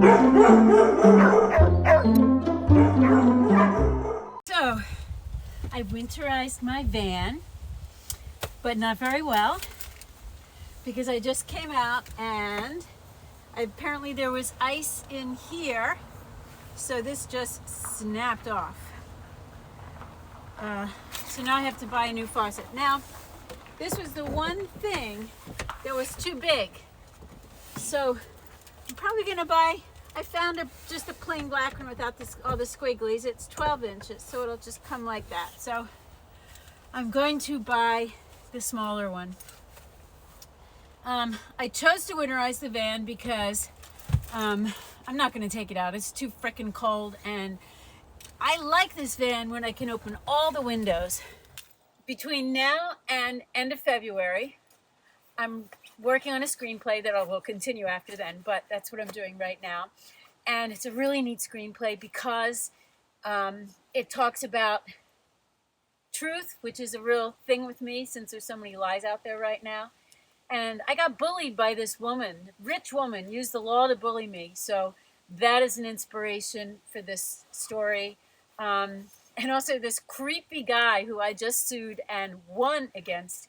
So, I winterized my van, but not very well, because I just came out and apparently there was ice in here, so this just snapped off. So now I have to buy a new faucet. Now, this was the one thing that was too big, so I'm probably gonna buy, I found just a plain black one without all the squigglies. It's 12 inches, so it'll just come like that. So I'm going to buy the smaller one. I chose to winterize the van because I'm not going to take it out. It's too freaking cold, and I like this van when I can open all the windows. Between now and end of February, I'm working on a screenplay that I will continue after then, but that's what I'm doing right now. And it's a really neat screenplay because it talks about truth, which is a real thing with me since there's so many lies out there right now. And I got bullied by this woman, rich woman, used the law to bully me. So that is an inspiration for this story. And also this creepy guy who I just sued and won against.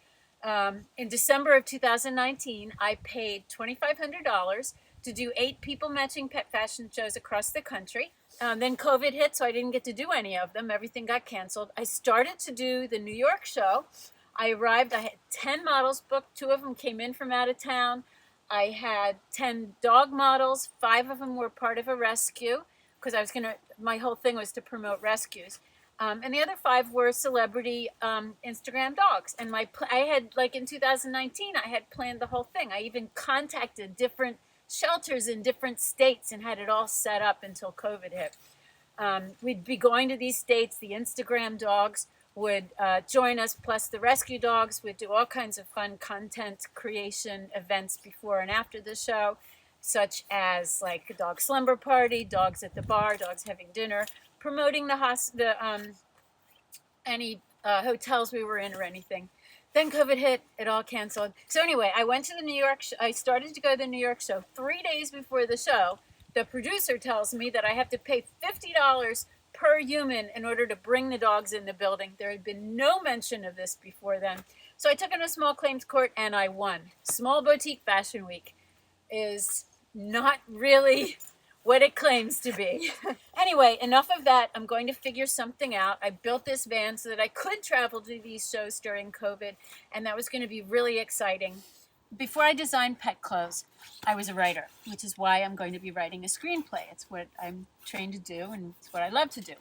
In December of 2019, I paid $2,500 to do 8 people matching pet fashion shows across the country. Then COVID hit, so I didn't get to do any of them. Everything got canceled. I started to do the New York show. I arrived, I had 10 models booked. 2 of them came in from out of town. I had 10 dog models. 5 of them were part of a rescue because my whole thing was to promote rescues. And the other 5 were celebrity Instagram dogs. And I had, like in 2019, I had planned the whole thing. I even contacted different shelters in different states and had it all set up until COVID hit. We'd be going to these states. The Instagram dogs would join us, plus the rescue dogs. We'd do all kinds of fun content creation events before and after the show, such as like a dog slumber party, dogs at the bar, dogs having dinner, promoting any hotels we were in or anything. Then COVID hit, it all canceled. So anyway, I went to the New York I started to go to the New York show. 3 days before the show, the producer tells me that I have to pay $50 per human in order to bring the dogs in the building. There had been no mention of this before then. So I took it to small claims court and I won. Small Boutique Fashion Week is not really what it claims to be. Anyway, enough of that. I'm going to figure something out. I built this van so that I could travel to these shows during COVID, and that was going to be really exciting. Before I designed pet clothes, I was a writer, which is why I'm going to be writing a screenplay. It's what I'm trained to do, and it's what I love to do.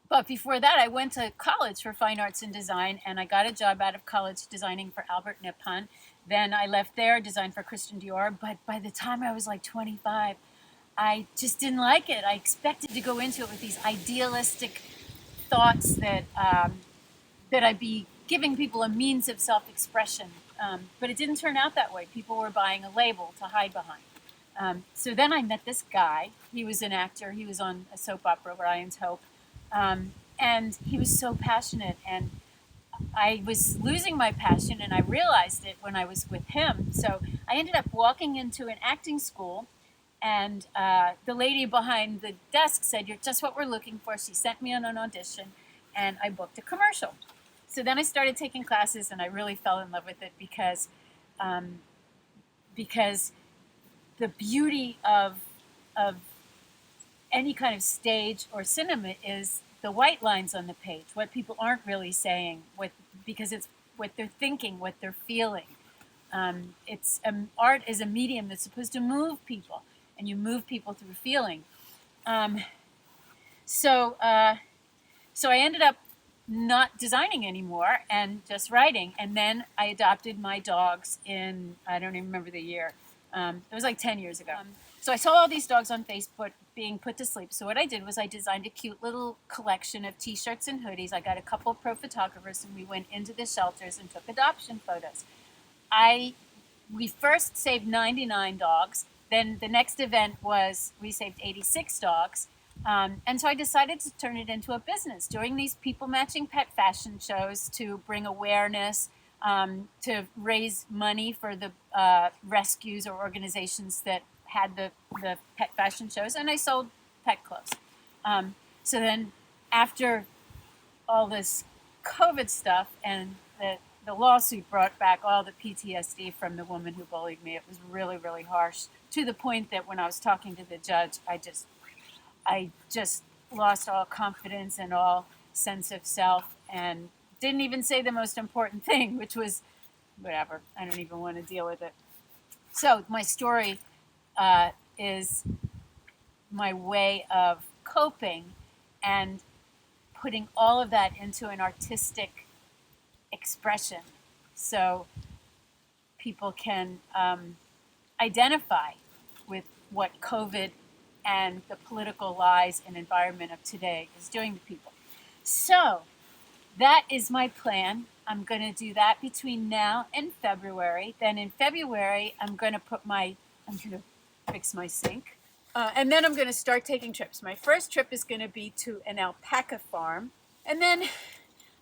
But before that, I went to college for fine arts and design, and I got a job out of college designing for Albert Nippon. Then I left there, designed for Christian Dior, but by the time I was like 25, I just didn't like it. I expected to go into it with these idealistic thoughts that I'd be giving people a means of self-expression, but it didn't turn out that way. People were buying a label to hide behind. So then I met this guy. He was an actor. He was on a soap opera, Ryan's Hope, and he was so passionate, and I was losing my passion, and I realized it when I was with him. So I ended up walking into an acting school, and the lady behind the desk said, "You're just what we're looking for." She sent me on an audition, and I booked a commercial. So then I started taking classes, and I really fell in love with it because the beauty of any kind of stage or cinema is the white lines on the page, what people aren't really saying, because it's what they're thinking, what they're feeling. Art is a medium that's supposed to move people, and you move people through feeling. So I ended up not designing anymore and just writing. And then I adopted my dogs in, I don't even remember the year. It was like 10 years ago. So I saw all these dogs on Facebook being put to sleep. So what I did was I designed a cute little collection of t-shirts and hoodies. I got a couple of pro photographers, and we went into the shelters and took adoption photos. We first saved 99 dogs. Then the next event was we saved 86 dogs. And so I decided to turn it into a business, doing these people matching pet fashion shows to bring awareness, to raise money for the rescues or organizations that had the pet fashion shows, and I sold pet clothes. So then after all this COVID stuff and the lawsuit brought back all the PTSD from the woman who bullied me. It was really, really harsh, to the point that when I was talking to the judge, I just lost all confidence and all sense of self, and didn't even say the most important thing, which was, whatever, I don't even want to deal with it. So my story is my way of coping and putting all of that into an artistic expression, so people can identify with what COVID and the political lies and environment of today is doing to people. So that is my plan. I'm going to do that between now and February. Then in February, I'm going to fix my sink. And then I'm going to start taking trips. My first trip is going to be to an alpaca farm. And then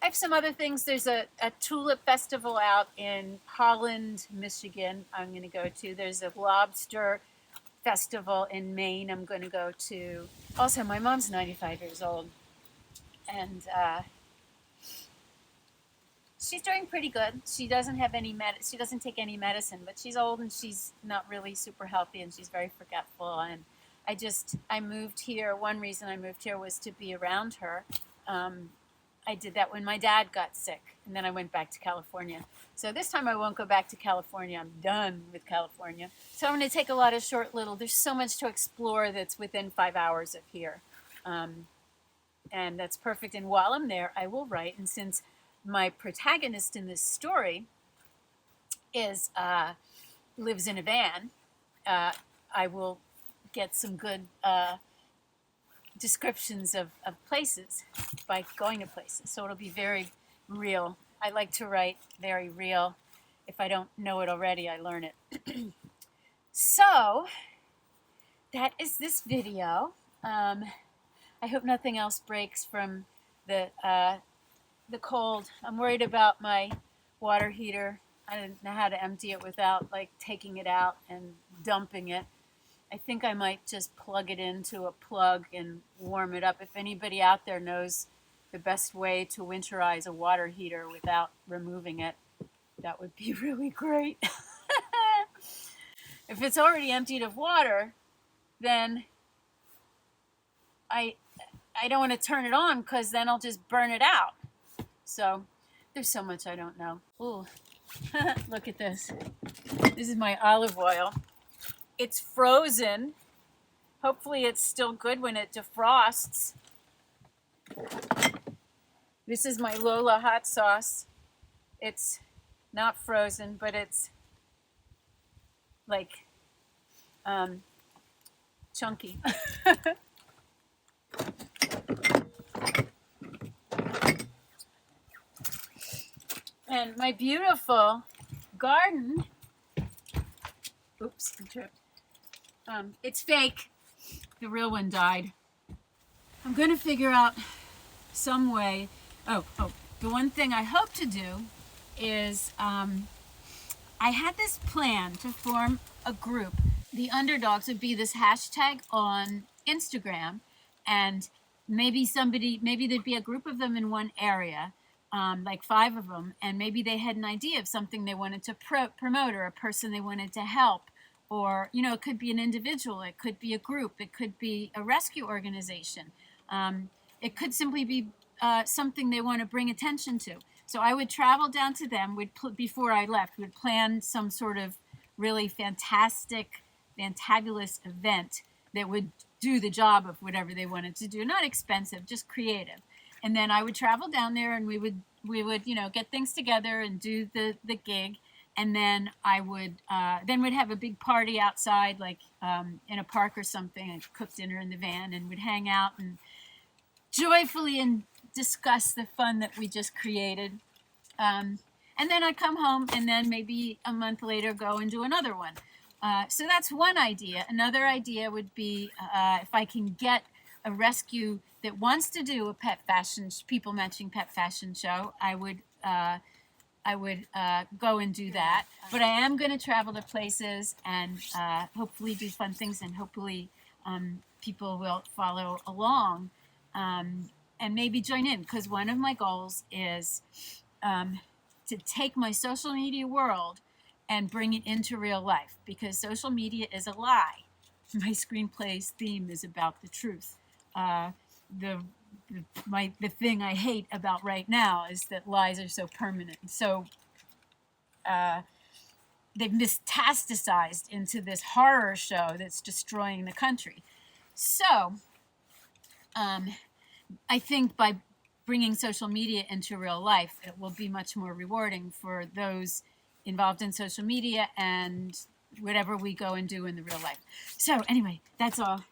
I have some other things. There's a tulip festival out in Holland, Michigan, I'm going to go to. There's a lobster festival in Maine I'm going to go to. Also, my mom's 95 years old, and she's doing pretty good. She doesn't have she doesn't take any medicine, but she's old and she's not really super healthy, and she's very forgetful. And I moved here. One reason I moved here was to be around her. I did that when my dad got sick, and then I went back to California. So this time I won't go back to California. I'm done with California. So I'm going to take a lot of there's so much to explore that's within 5 hours of here. And that's perfect. And while I'm there, I will write. And since my protagonist in this story lives in a van, I will get some good descriptions of places by going to places. So it'll be very real. I like to write very real. If I don't know it already, I learn it. So that is this video. I hope nothing else breaks from the cold. I'm worried about my water heater. I don't know how to empty it without taking it out and dumping it. I think I might just plug it into a plug and warm it up. If anybody out there knows the best way to winterize a water heater without removing it, that would be really great. If it's already emptied of water, then I don't want to turn it on, because then I'll just burn it out. So there's so much I don't know. Ooh, look at this. This is my olive oil. It's frozen. Hopefully it's still good when it defrosts. This is my Lola hot sauce. It's not frozen, but it's chunky. And my beautiful garden, oops, I tripped. It's fake. The real one died. I'm going to figure out some way. The one thing I hope to do is I had this plan to form a group. The underdogs would be this hashtag on Instagram, and maybe there'd be a group of them in one area, 5 of them, and maybe they had an idea of something they wanted to promote, or a person they wanted to help. Or, it could be an individual, it could be a group, it could be a rescue organization. It could simply be something they want to bring attention to. So I would travel down to them, before I left, would plan some sort of really fantabulous event that would do the job of whatever they wanted to do. Not expensive, just creative. And then I would travel down there, and we would get things together and do the gig. And then I would we'd have a big party outside, in a park or something, and cook dinner in the van, and we'd hang out and joyfully and discuss the fun that we just created. And then I'd come home, and then maybe a month later go and do another one. So that's one idea. Another idea would be if I can get a rescue that wants to do a people matching pet fashion show, I would go and do that. But I am going to travel to places and hopefully do fun things, and hopefully people will follow along and maybe join in, because one of my goals is to take my social media world and bring it into real life, because social media is a lie. My screenplay's theme is about the truth. The thing I hate about right now is that lies are so permanent. So they've metastasized into this horror show that's destroying the country. So I think by bringing social media into real life, it will be much more rewarding for those involved in social media and whatever we go and do in the real life. So anyway, that's all.